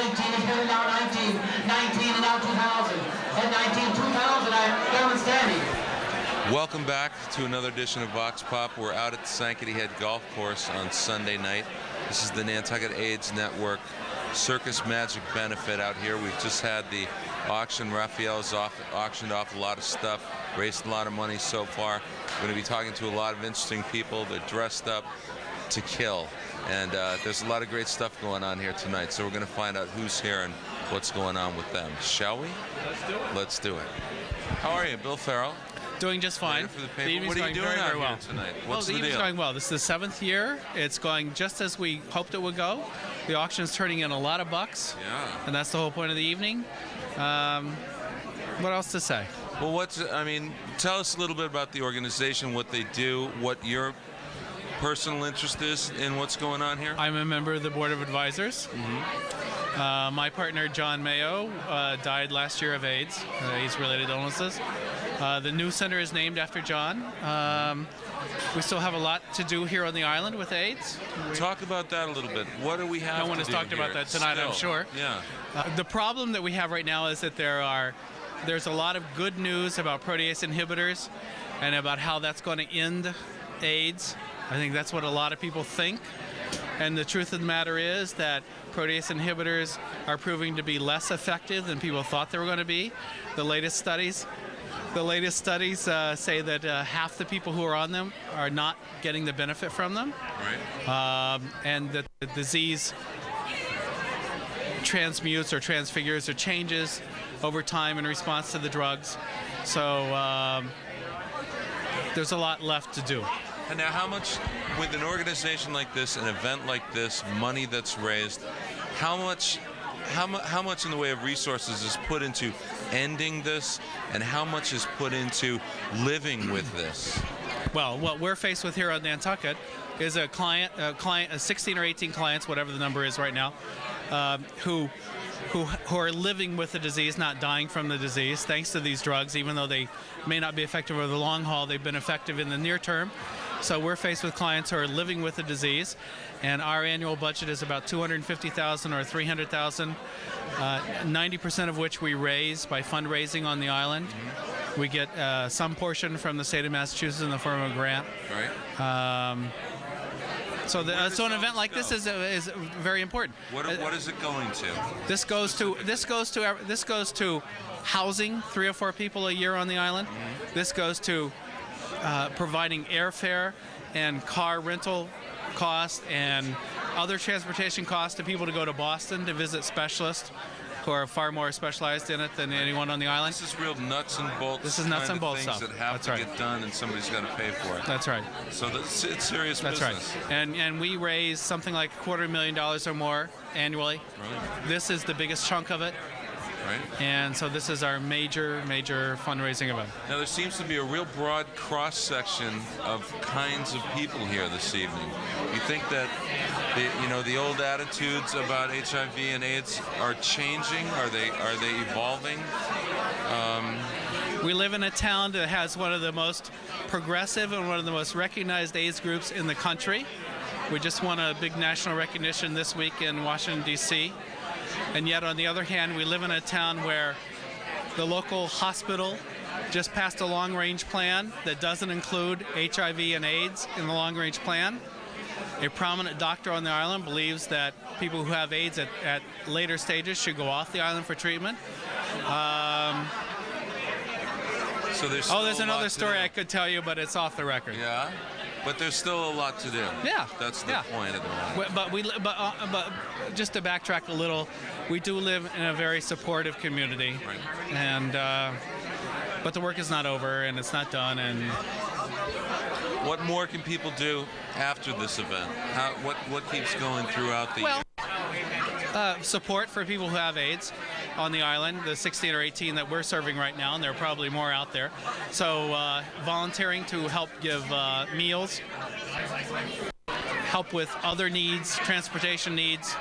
19 is good, and now 19, 19 and now 2000. And 19, 2000, I'm going standing. Welcome back to another edition of Vox Pop. We're out at the Sankaty Head Golf Course on Sunday night. This is the Nantucket AIDS Network Circus Magic Benefit out here. We've just had the auction. Raphael's auctioned off a lot of stuff, raised a lot of money so far. We're going to be talking to a lot of interesting people. They're dressed up to kill. And there's a lot of great stuff going on here tonight. So we're going to find out who's here and what's going on with them. Shall we? Let's do it. Let's do it. How are you, Bill Farrell? Doing just fine. For the paper. What are you doing out here tonight? What's the evening's deal? going well. This is the 7th year. It's going just as we hoped it would go. The auction's turning in a lot of bucks. Yeah. And that's the whole point of the evening. What else to say? Well, tell us a little bit about the organization, what they do, what your personal interest is in what's going on here. I'm a member of the Board of Advisors. Mm-hmm. My partner, John Mayo, died last year of AIDS, AIDS-related illnesses. The new center is named after John. We still have a lot to do here on the island with AIDS. Talk about that a little bit. What do we have to do? No one has talked about that tonight, I'm sure. Yeah. The problem that we have right now is that there's a lot of good news about protease inhibitors and about how that's going to end AIDS. I think that's what a lot of people think. And the truth of the matter is that protease inhibitors are proving to be less effective than people thought they were going to be. The latest studies say that half the people who are on them are not getting the benefit from them. Right. And that the disease transmutes or transfigures or changes over time in response to the drugs. So there's a lot left to do. And now, how much, with an organization like this, an event like this, money that's raised, how much in the way of resources is put into ending this, and how much is put into living with this? Well, what we're faced with here on Nantucket is a 16 or 18 clients, whatever the number is right now, who are living with the disease, not dying from the disease, thanks to these drugs. Even though they may not be effective over the long haul, they've been effective in the near term. So we're faced with clients who are living with the disease, and our annual budget is about $250,000 or $300,000, 90% of which we raise by fundraising on the island. Mm-hmm. We get some portion from the state of Massachusetts in the form of a grant. Right. So an event like this is very important. What is it going to? This goes to housing 3 or 4 people a year on the island. Mm-hmm. This goes to providing airfare and car rental costs and other transportation costs to people to go to Boston to visit specialists who are far more specialized in it than anyone on the island. This is real nuts and bolts. This is nuts and bolts things stuff. that have to get done, and somebody's got to pay for it. That's right. So it's serious business. That's right. And we raise something like $250,000 or more annually. Right. This is the biggest chunk of it. Right. And so this is our major fundraising event. Now there seems to be a real broad cross-section of kinds of people here this evening. You think that the old attitudes about HIV and AIDS are changing? Are they evolving? We live in a town that has one of the most progressive and one of the most recognized AIDS groups in the country. We just won a big national recognition this week in Washington, D.C. And yet, on the other hand, we live in a town where the local hospital just passed a long-range plan that doesn't include HIV and AIDS in the long-range plan. A prominent doctor on the island believes that people who have AIDS at later stages should go off the island for treatment. There's another story I could tell you, but it's off the record. Yeah, but there's still a lot to do. Yeah, that's the point of the moment. But just to backtrack a little, we do live in a very supportive community, right. And but the work is not over and it's not done. And what more can people do after this event? What keeps going throughout the year? Support for people who have AIDS on the island, the 16 or 18 that we're serving right now, and there are probably more out there. So volunteering to help give meals, help with other needs, transportation needs,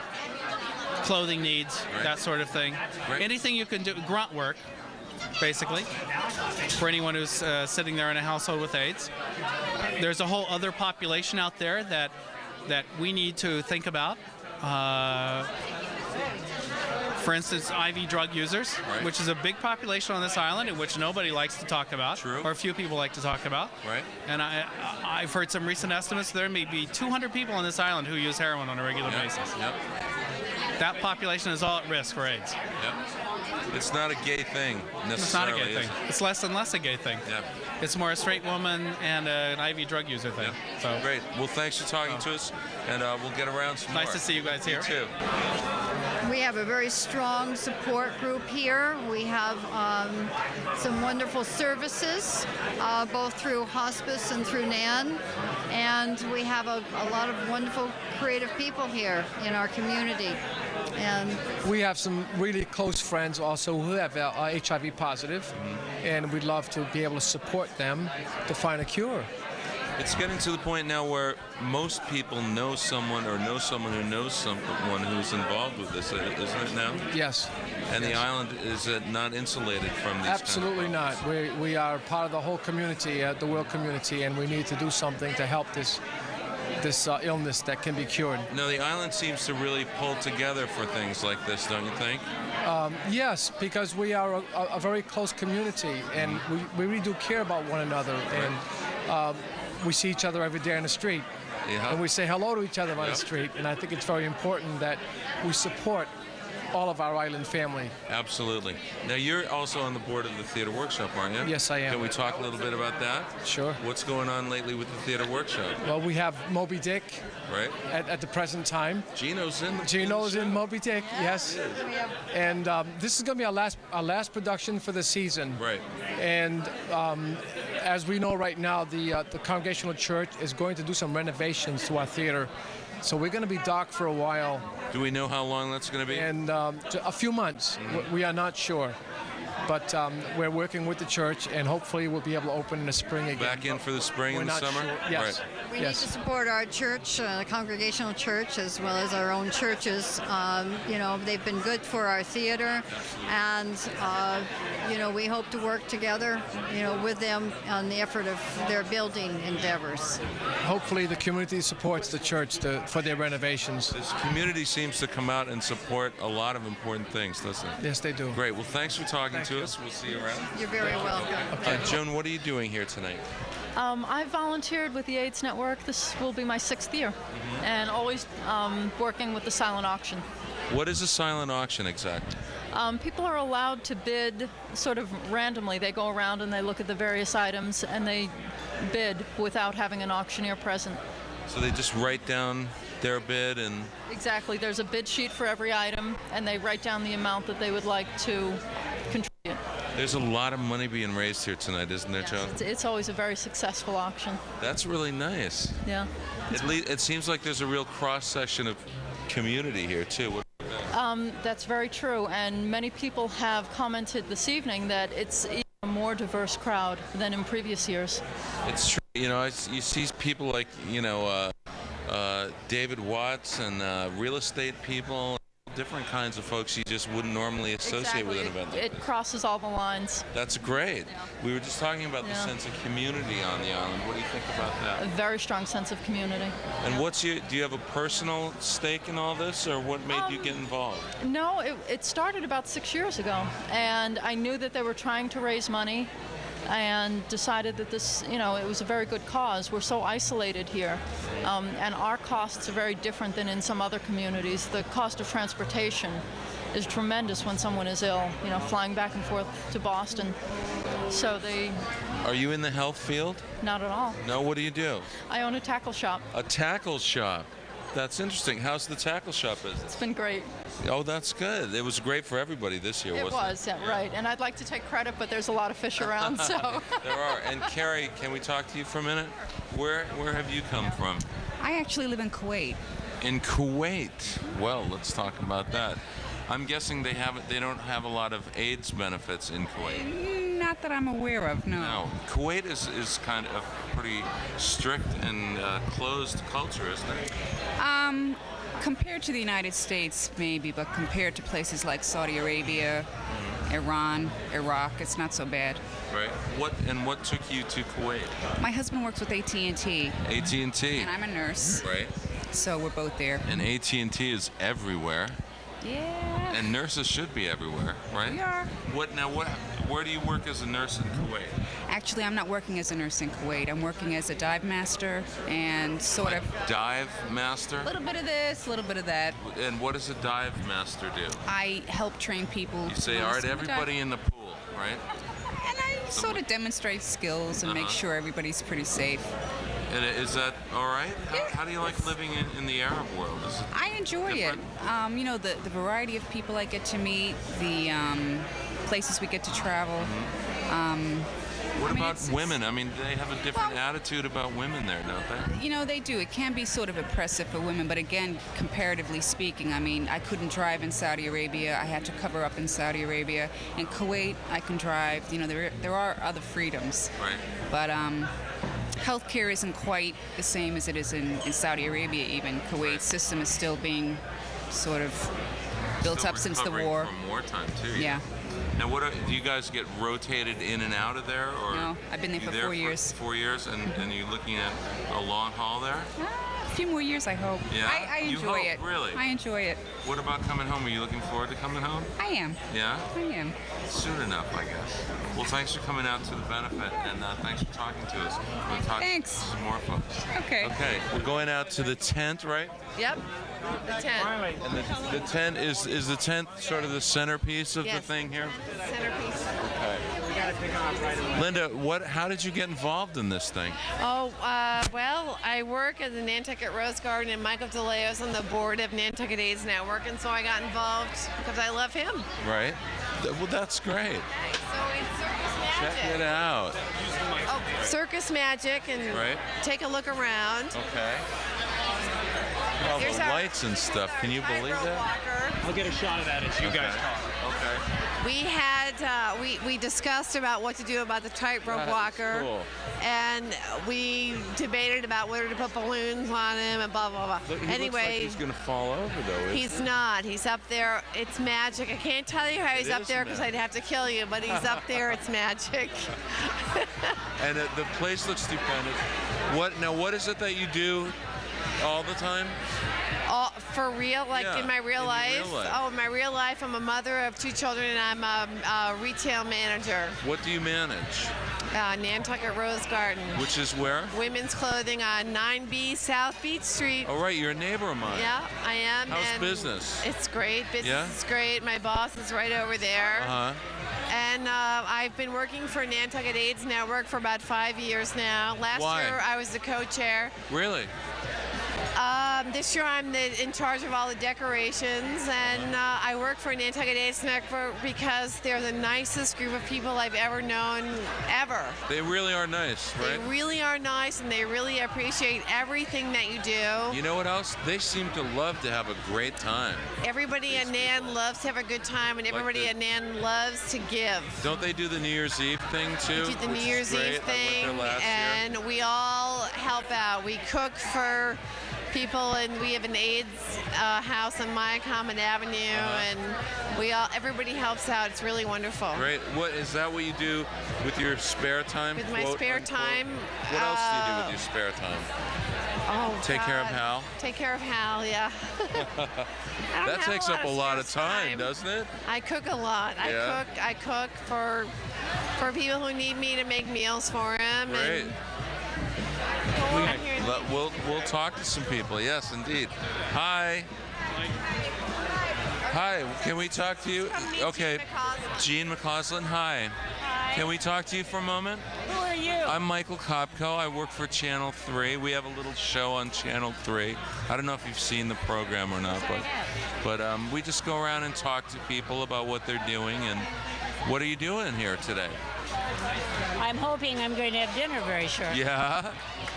clothing needs, right. That sort of thing. Right. Anything you can do, grunt work, basically, for anyone who's sitting there in a household with AIDS. There's a whole other population out there that we need to think about. For instance, IV drug users, Right. which is a big population on this island, in which nobody likes to talk about, True. or few people like to talk about. Right. And I've heard some recent estimates. There may be 200 people on this island who use heroin on a regular Yep. basis. Yep. That population is all at risk for AIDS. Yep. It's not a gay thing necessarily. It's not a gay is thing. it? It's less and less a gay thing. Yeah. It's more a straight woman and an IV drug user thing. Yeah. So Great. Well, thanks for talking to us, and we'll get around some more. nice to see you guys here. You too. We have a very strong support group here. We have some wonderful services, both through hospice and through NAN. And we have a lot of wonderful creative people here in our community. And we have some really close friends also who have HIV positive, and we'd love to be able to support them to find a cure. It's getting to the point now where most people know someone or know someone who knows someone who's involved with this, isn't it now? Yes. And the island is not insulated from these Absolutely kind of not. We are part of the whole community, the world community, and we need to do something to help this illness that can be cured. No, the island seems to really pull together for things like this, don't you think? Yes, because we are a very close community, and we really do care about one another. And we see each other every day on the street, Yeah. and we say hello to each other on Yep. the street. And I think it's very important that we support all of our island family. Absolutely. Now, you're also on the board of the Theater Workshop, aren't you? Yes, I am. Can we talk a little bit about that? Sure. What's going on lately with the Theater Workshop? Well, we have Moby Dick Right? at the present time. Gino's in. Gino's the in show. Moby Dick, yes. And this is going to be our last production for the season. Right. And as we know right now, the Congregational Church is going to do some renovations to our theater. So we're going to be dark for a while, Do we know how long that's going to be? and a few months. We are not sure. But we're working with the church, and hopefully we'll be able to open in the spring again. Back in for the spring We're and the not summer? sure. Yes. Right. we Yes. need to support our church, Congregational Church, as well as our own churches. They've been good for our theater, and we hope to work together, with them on the effort of their building endeavors. Hopefully the community supports the church for their renovations. This community seems to come out and support a lot of important things, doesn't it? Yes, they do. Great. Well, thanks for talking Thank to you. us. We'll see you around. You're very welcome. Joan, what are you doing here tonight? I volunteered with the AIDS Network. This will be my 6th year, and always working with the silent auction. What is a silent auction exactly? People are allowed to bid sort of randomly. They go around and they look at the various items and they bid without having an auctioneer present. So they just write down their bid and... Exactly. There's a bid sheet for every item, and they write down the amount that they would like to contribute. There's a lot of money being raised here tonight, isn't there, Yes, Joan? it's always a very successful auction. That's really nice. Yeah. It seems like there's a real cross-section of community here, too. That's very true, and many people have commented this evening that it's even a more diverse crowd than in previous years. It's true. You see people like, David Watts and real estate people, different kinds of folks you just wouldn't normally associate with an event like It crosses all the lines. That's great. We were just talking about the Yeah. sense of community on the island. What do you think about A that? very strong sense of community. And do you have a personal stake in all this, or what made you get involved? No, it started about 6 years ago, and I knew that they were trying to raise money and decided that this, it was a very good cause. We're so isolated here, and our costs are very different than in some other communities. The cost of transportation is tremendous when someone is ill, flying back and forth to Boston. So Are you in the health field? not at all. No, what do you do? I own a tackle shop. A tackle shop. That's interesting. How's the tackle shop business? It's been great. Oh, that's good. It was great for everybody this year, It wasn't was, yeah, right. And I'd like to take credit, but there's a lot of fish around, so. There are. And Carrie, can we talk to you for a minute? Where have you come from? I actually live in Kuwait. In Kuwait. Well, let's talk about that. I'm guessing they don't have a lot of AIDS benefits in Kuwait. Not that I'm aware of, no. No. Kuwait is kind of a pretty strict and closed culture, isn't it? Compared to the United States, maybe, but compared to places like Saudi Arabia, Iran, Iraq, it's not so bad. Right. What took you to Kuwait? My husband works with AT&T, AT&T. and I'm a nurse, Right. so we're both there. And AT&T is everywhere. Yeah. And nurses should be everywhere, right? We are. Where do you work as a nurse in Kuwait? Actually, I'm not working as a nurse in Kuwait. I'm working as a dive master and sort of Dive master? a little bit of this, a little bit of that. And what does a dive master do? I help train people. You say, to all right, scuba dive. everybody in the pool, right? And I sort of demonstrate skills and make sure everybody's pretty safe. And is that all right? Yeah. How do you like living in the Arab world? Is it I enjoy different? it. You know, the variety of people I get to meet, the places we get to travel. What about it's- women? I mean, they have a different attitude about women there, don't they? You know, they do. It can be sort of oppressive for women, but again, comparatively speaking, I mean, I couldn't drive in Saudi Arabia. I had to cover up in Saudi Arabia. In Kuwait, I can drive. You know, there are other freedoms. Right. But healthcare isn't quite the same as it is in Saudi Arabia even. Kuwait's system is still being sort of built Still up since the recovering war. From wartime too. Yeah. Now, do you guys get rotated in and out of there, or No, I've been there you for 4 years. 4 years, and you're looking at a long haul there. A few more years, I hope. Yeah? I You enjoy hope, it. really? I enjoy it. What about coming home? Are you looking forward to coming home? I am. Yeah. I am. Soon enough, I guess. Well, thanks for coming out to the benefit, and thanks for talking to us. We'll talk Thanks. to some more folks. Okay. Okay, we're going out to the tent, right? Yep, the tent. And the tent is the tent sort of the centerpiece of the Yes. thing here. Centerpiece. Okay. Linda, how did you get involved in this thing? Oh, well, I work as a Nantucket Rose Garden, and Michael DeLeo's on the board of Nantucket AIDS Network, and so I got involved because I love him. Right. Well, that's great. So it's Circus Magic. Check it out. Oh, Circus Magic, and Right. take a look around. Okay. All Here's the our- lights and stuff. Can you believe tightrope that? walker. I'll get a shot of that as you guys talk. Okay. We had we discussed about what to do about the tightrope That's walker, cool. and we debated about whether to put balloons on him and blah blah blah. Look, he looks Anyway, like he's gonna fall over though. isn't he's not. He's up there. It's magic. I can't tell you how he's It up is there because I'd magic. have to kill you, but he's up there. It's magic. And the place looks stupendous. What is it that you do all the time? All, for real, like Yeah, in my in real your life? real life. Oh, in my real life, I'm a mother of 2 children, and I'm a retail manager. What do you manage? Nantucket Rose Garden. Which is where? Women's clothing on 9B South Beach Street. Oh, right, you're a neighbor of mine. Yeah, I am. How's and business? It's great. Business Yeah? is great. My boss is right over there. Uh-huh. And I've been working for Nantucket AIDS Network for about 5 years now. Last Why? year I was the co-chair. Really? This year I'm in charge of all the decorations, and I work for Nantucket AIDS Network because they're the nicest group of people I've ever known, ever. They really are nice, They right? really are nice, and they really appreciate everything that you do. You know what else? They seem to love to have a great time. Everybody at NAN loves to have a good time, and everybody the- at NAN loves to give. Don't they do the New Year's Eve thing too? We do the which New is Year's great? Eve I went thing, there last year. and we all help out. We cook for people, and we have an AIDS house on Myacommon Avenue, and everybody helps out. It's really wonderful. Great. What is that? What you do with your spare time? With my quote, spare unquote? time, What else do you do with your spare time? Oh, Take care of God. Hal? Take care of Hal, yeah. I don't That have takes up a lot of spare time, doesn't it? I cook a lot. Yeah. I cook for people who need me to make meals for them. Great. And go on here and We'll talk to some people. Yes, indeed. Hi. Hi. Can we talk to you? Come meet Okay. Gene McCausland. Gene McCausland. Hi. Can we talk to you for a moment? Who are you? I'm Michael Kopko. I work for Channel 3. We have a little show on Channel 3. I don't know if you've seen the program or not, but we just go around and talk to people about what they're doing. And what are you doing here today? I'm hoping I'm going to have dinner very shortly. Yeah.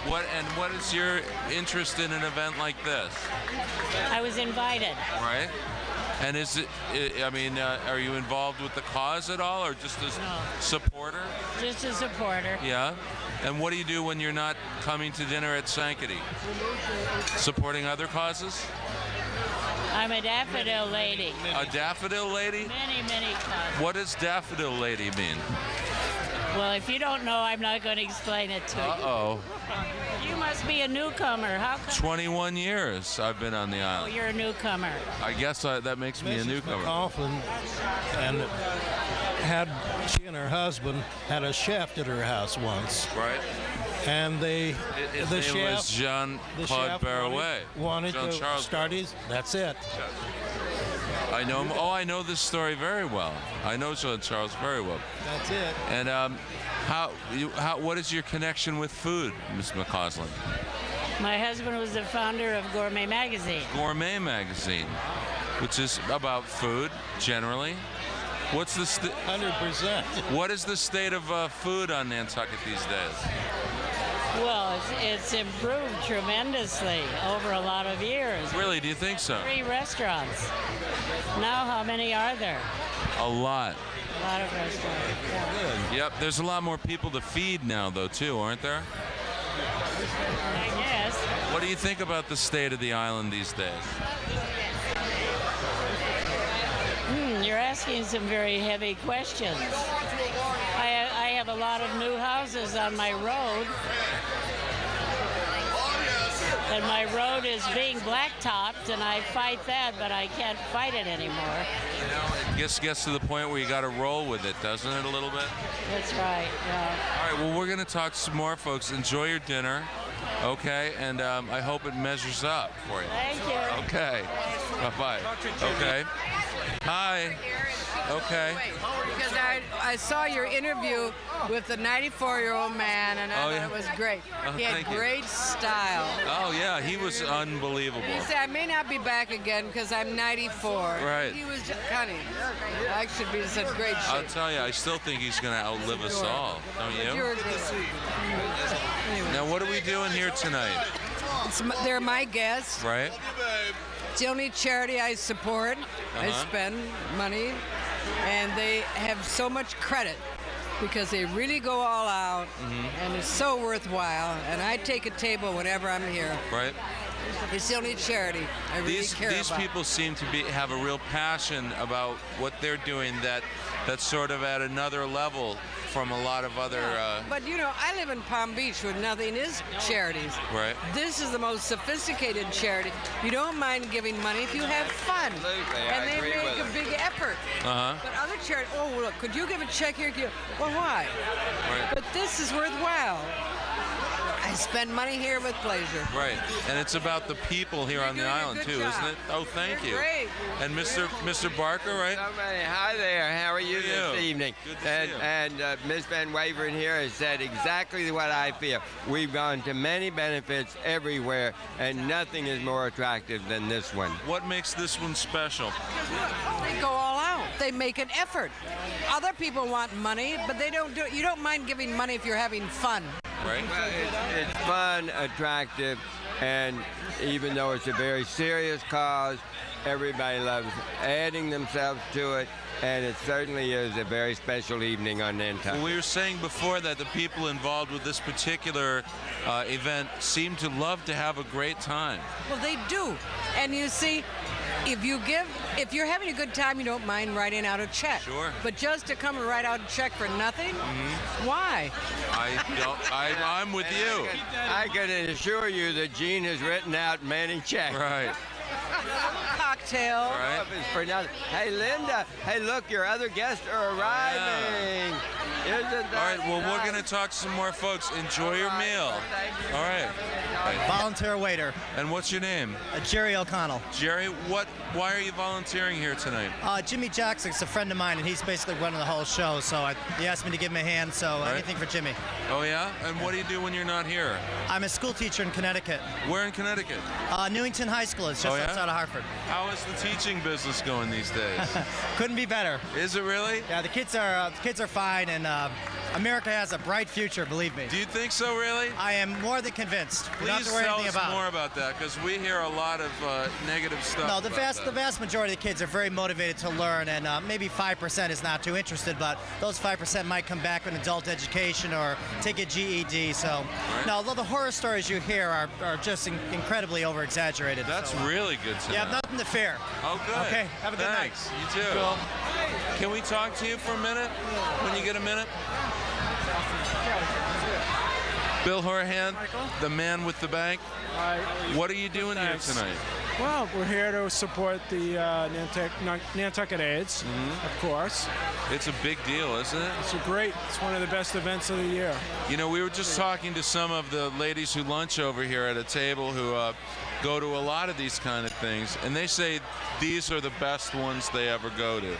What is your interest in an event like this? I was invited. Right. And is it? I mean, are you involved with the cause at all, or just as No. supporter? Just a supporter. Yeah. And what do you do when you're not coming to dinner at Sanctity? Supporting other causes? I'm a daffodil lady. A daffodil lady? Many causes. What does daffodil lady mean? Well, if you don't know, I'm not going to explain it to you. Uh-oh. You must be a newcomer. How come? 21 years I've been on the Oh, island. you're a newcomer. I guess that makes me a newcomer. McCaughlin, and she and her husband had a chef at her house once. Right. And His name was Jean-Claude Barrouet. Wanted to Jean-Charles. start his. That's it. I know him. Oh, I know this story very well. I know Jean-Charles very well. That's it. And what is your connection with food, Ms. McCausland? My husband was the founder of Gourmet Magazine. Gourmet Magazine, which is about food generally. What's the 100%. What is the state of food on Nantucket these days? Well, it's improved tremendously over a lot of years. Really, do you think so? 3 restaurants. Now, how many are there? A lot. A lot of restaurants. Yeah. Yep, there's a lot more people to feed now, though, too, aren't there? I guess. What do you think about the state of the island these days? You're asking some very heavy questions. I have a lot of new houses on my road. And my road is being blacktopped, and I fight that, but I can't fight it anymore. It gets to the point where you got to roll with it, doesn't it, a little bit? That's right, yeah. All right, well, we're going to talk some more, folks. Enjoy your dinner, okay? And I hope it measures up for you. Thank you. Okay. Bye-bye. Okay. Hi. Okay. Because I saw your interview with the 94-year-old man, and I thought it was great. Oh, he had thank you. great style. Oh, yeah, he was unbelievable. He said, I may not be back again because I'm 94. Right. He was just cunning. I should be in such great shape. I'll tell you, I still think he's going to outlive us all, don't you? You're good. Now, what are we doing here tonight? They're my guests. Right? It's the only charity I support. I spend money, and they have so much credit because they really go all out, and it's so worthwhile. And I take a table whenever I'm here. Right. It's the only charity I really care about. These people seem to have a real passion about what they're doing that's sort of at another level from a lot of other... But, you know, I live in Palm Beach where nothing is charities. Right. This is the most sophisticated charity. You don't mind giving money if you have fun. Absolutely, and they make a big effort. Uh-huh. But other charities, oh, look, could you give a check here? Well, why? Right. But this is worthwhile. I spend money here with pleasure. Right, and it's about the people here on the island too, isn't it? Oh, thank you. Great. And Mr. Barker, right? Hi there. How are you this evening? Good to see you. And Ms. Van Waveren here has said exactly what I feel. We've gone to many benefits everywhere, and nothing is more attractive than this one. What makes this one special? They go all out. They make an effort. Other people want money, but they don't do it. You don't mind giving money if you're having fun. Right. Well, it's fun, attractive, and even though it's a very serious cause, everybody loves adding themselves to it, and it certainly is a very special evening on Nantucket. Well, we were saying before that the people involved with this particular event seem to love to have a great time. Well, they do. And you see, if you're having a good time, you don't mind writing out a check. Sure. But just to come and write out a check for nothing? Why? I'm with you. I can assure you that Gene has written out many checks. Right. Cocktail. Right. For nothing. Hey, Linda. Hey, look, your other guests are arriving. Isn't that All right, well, nice? we're going to talk to some more folks. Enjoy your meal. All right. Volunteer waiter. And what's your name? Jerry O'Connell. Jerry, why are you volunteering here tonight? Jimmy Jackson's a friend of mine, and he's basically running the whole show, so he asked me to give him a hand, so anything for Jimmy. Oh, yeah? And what do you do when you're not here? I'm a school teacher in Connecticut. Where in Connecticut? Newington High School. It's just outside of Hartford. How is the teaching business going these days? Couldn't be better. Is it really? Yeah, the kids are fine, and America has a bright future, believe me. Do you think so, really? I am more than convinced. You don't have Please to worry tell anything us about. more about that, because we hear a lot of negative stuff. No, the about vast majority of the kids are very motivated to learn, and maybe 5% is not too interested, but those 5% might come back with adult education or take a GED. So, no, although the horror stories you hear are just incredibly over-exaggerated. That's really good to You know. have nothing to fear. Oh, good. Okay, have a good night. Thanks. You too. Cool. Can we talk to you for a minute? When you get a minute? Bill Horahan, the man with the bank. What are you doing here tonight? Well, we're here to support the Nantucket AIDS, of course. It's a big deal, isn't it? It's one of the best events of the year. You know, we were just talking to some of the ladies who lunch over here at a table who go to a lot of these kind of things, and they say these are the best ones they ever go to.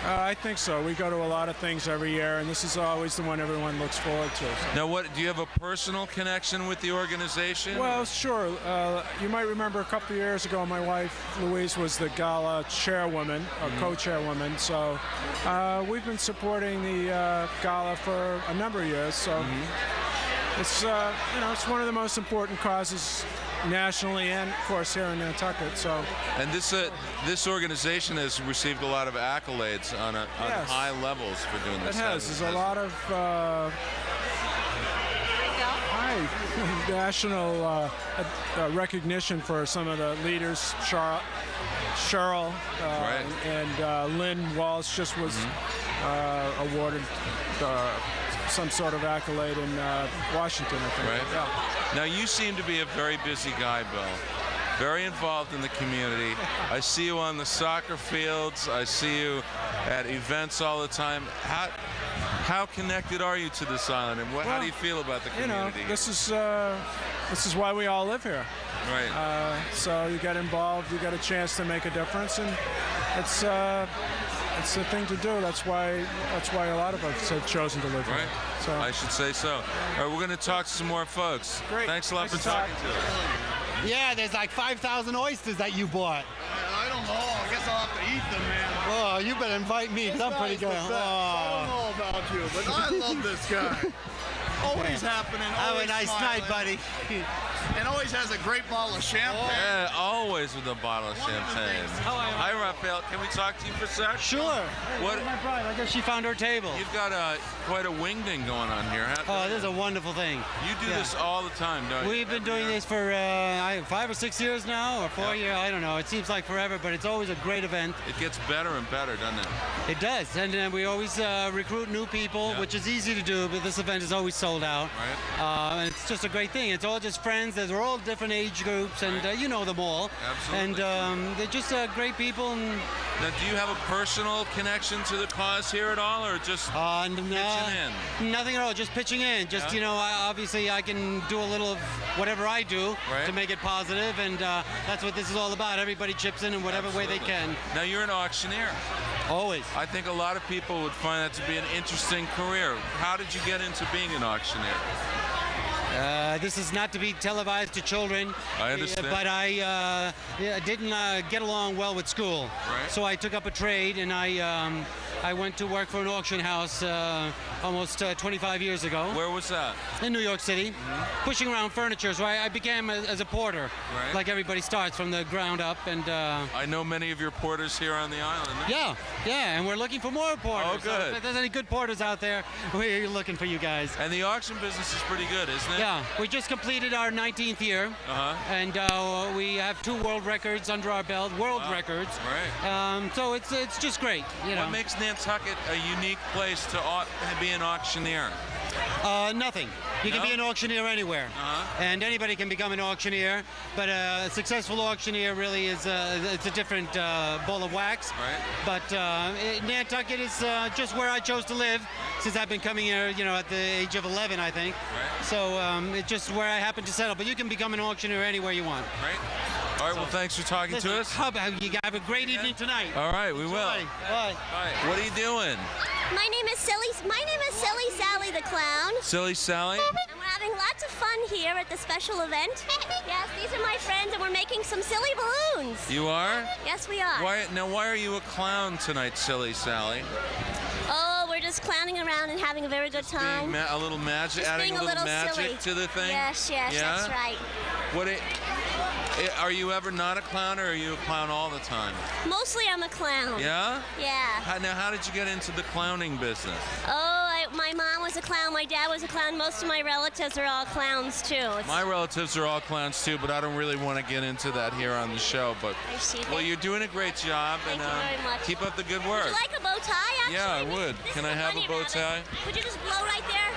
I think so. We go to a lot of things every year, and this is always the one everyone looks forward to. Now, do you have a personal connection with the organization? Well, sure. You might remember a couple of years ago, my wife, Louise, was the gala chairwoman, or co-chairwoman, so we've been supporting the gala for a number of years, so it's, it's one of the most important causes nationally and, of course, here in Nantucket. So. And this organization has received a lot of accolades on high levels for doing this. It has. There's a lot of high national recognition for some of the leaders. Cheryl and Lynn Walsh just was awarded some sort of accolade in Washington, I think. Right. Yeah. Now, you seem to be a very busy guy, Bill. Very involved in the community. I see you on the soccer fields. I see you at events all the time. How connected are you to this island, and how do you feel about the community? This is why we all live here. Right. So you get involved, you get a chance to make a difference, and it's the thing to do. That's why a lot of us have chosen to live here. Right. So I should say so. All right, we're going to talk to some more folks. Great. Thanks a lot for talking to us. Yeah, there's like 5,000 oysters that you bought. I don't know. I guess I'll have to eat them, man. Oh, you better invite me, because I'm pretty good. I don't know about you, but I love this guy. Always happening. Always Have a nice smiling. night, buddy. And always has a great bottle of champagne. Yeah, always with a bottle of champagne. Hi, Raphael. Can we talk to you for a sec? Sure. What? My bride, I guess she found her table. You've got quite a wingding going on here. Oh, this is a wonderful thing. You do this all the time, don't you? We've been doing this for 5 or 6 years now, or 4 years. I don't know. It seems like forever, but it's always a great event. It gets better and better, doesn't it? It does, and we always recruit new people, which is easy to do, but this event is always sold out. Right. And it's just a great thing. It's all just friends. They're all different age groups, and you know them all. Absolutely. And they're just great people. And now, do you have a personal connection to the cause here at all, or just pitching in? Nothing at all. Just pitching in. Just obviously, I can do a little of whatever I do to make it positive, and that's what this is all about. Everybody chips in whatever way they can. Now, you're an auctioneer. Always. I think a lot of people would find that to be an interesting career. How did you get into being an auctioneer? This is not to be televised to children. I understand. But I didn't get along well with school. Right. So I took up a trade, and I went to work for an auction house almost 25 years ago. Where was that? In New York City, pushing around furniture. So I began as a porter, like everybody starts from the ground up. And I know many of your porters here on the island. Yeah, and we're looking for more porters. Oh, good. So if there's any good porters out there, we're looking for you guys. And the auction business is pretty good, isn't it? Yeah, we just completed our 19th year, and we have 2 world records under our belt. World records. Right. So it's just great. What makes Nantucket a unique place to be an auctioneer? Nothing. You can be an auctioneer anywhere, and anybody can become an auctioneer. But a successful auctioneer really is it's a different ball of wax. Right. But Nantucket is just where I chose to live since I've been coming here, at the age of 11, I think. Right. So it's just where I happen to settle. But you can become an auctioneer anywhere you want. Right. All right. Well, thanks for talking to us. You have a great evening tonight. All right, we will. Bye. What are you doing? My name is Silly Sally the Clown. Silly Sally? And we're having lots of fun here at the special event. Yes, these are my friends, and we're making some silly balloons. You are? Yes, we are. Why are you a clown tonight, Silly Sally? Oh, we're just clowning around and having a very good time. A little magic, just adding being a little magic silly to the thing? Yes, Yeah? that's right. Are you ever not a clown, or are you a clown all the time? Mostly I'm a clown. Yeah? Yeah. Now, how did you get into the clowning business? My mom was a clown, my dad was a clown, most of my relatives are all clowns too. My relatives are all clowns too, but I don't really want to get into that here on the show. But I see. Well, you're doing a great job, Thank you very much. keep up the good work. Would you like a bow tie, actually? Yeah, I would. This Can is I have funny a bow about it. tie? Would you just blow right there?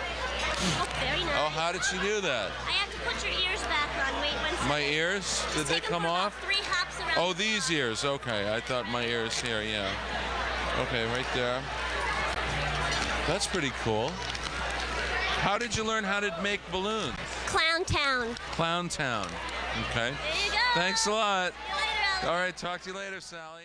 Oh, very nice. Oh, how did she do that? I have to put your ears back on. Wait 1 second. My ears? Did they come off? 3 hops around. Oh, these ears. Okay, I thought my ears here. Yeah. Okay, right there. That's pretty cool. How did you learn how to make balloons? Clown Town. Clown Town. Okay. There you go. Thanks a lot. See you later, Alex. All right, talk to you later, Sally.